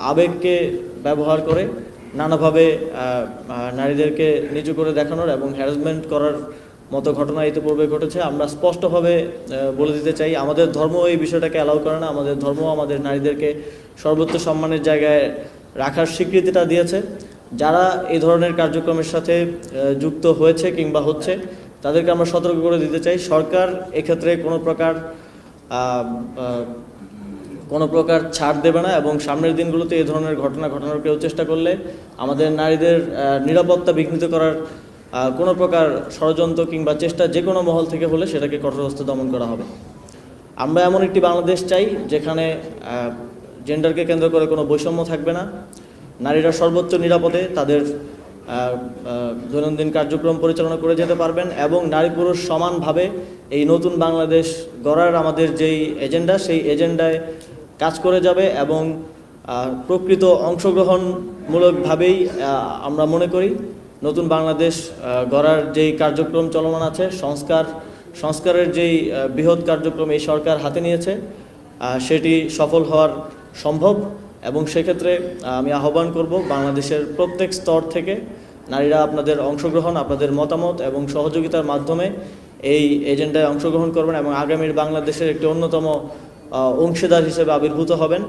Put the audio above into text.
আবেগকে ব্যবহার করে নানাভাবে নারীদেরকে নিচু করে দেখানোর এবং হ্যারাসমেন্ট করার মতো ঘটনা ইতিপূর্বে ঘটেছে। আমরা স্পষ্টভাবে বলে দিতে চাই, আমাদের ধর্ম এই বিষয়টাকে অ্যালাউ করে না। আমাদের ধর্ম আমাদের নারীদেরকে সর্বোচ্চ সম্মানের জায়গায় রাখার স্বীকৃতিটা দিয়েছে। যারা এই ধরনের কার্যক্রমের সাথে যুক্ত হয়েছে কিংবা হচ্ছে, তাদেরকে আমরা সতর্ক করে দিতে চাই, সরকার এক্ষেত্রে কোনো প্রকার ছাড় দেবে না এবং সামনের দিনগুলোতে এই ধরনের ঘটনা ঘটানোর কেউ চেষ্টা করলে আমাদের নারীদের নিরাপত্তা বিঘ্নিত করার কোনো প্রকার ষড়যন্ত্র কিংবা চেষ্টা যে কোনো মহল থেকে হলে সেটাকে কঠোর হস্তে দমন করা হবে। আমরা এমন একটি বাংলাদেশ চাই যেখানে জেন্ডারকে কেন্দ্র করে কোনো বৈষম্য থাকবে না। নারীরা সর্বোচ্চ নিরাপদে তাদের দৈনন্দিন কার্যক্রম পরিচালনা করে যেতে পারবেন এবং নারী পুরুষ সমানভাবে এই নতুন বাংলাদেশ গড়ার আমাদের যেই এজেন্ডা, সেই এজেন্ডায় কাজ করে যাবে এবং প্রকৃত অংশগ্রহণমূলকভাবেই আমরা মনে করি নতুন বাংলাদেশ গড়ার যেই কার্যক্রম চলমান আছে, সংস্কারের যেই বৃহৎ কার্যক্রম এই সরকার হাতে নিয়েছে, সেটি সফল হওয়ার সম্ভব। এবং সেক্ষেত্রে আমি আহ্বান করব বাংলাদেশের প্রত্যেক স্তর থেকে নারীরা আপনাদের অংশগ্রহণ, আপনাদের মতামত এবং সহযোগিতার মাধ্যমে এই এজেন্ডায় অংশগ্রহণ করবেন এবং আগামীর বাংলাদেশের একটি অন্যতম অংশীদার হিসেবে আবির্ভূত হবেন।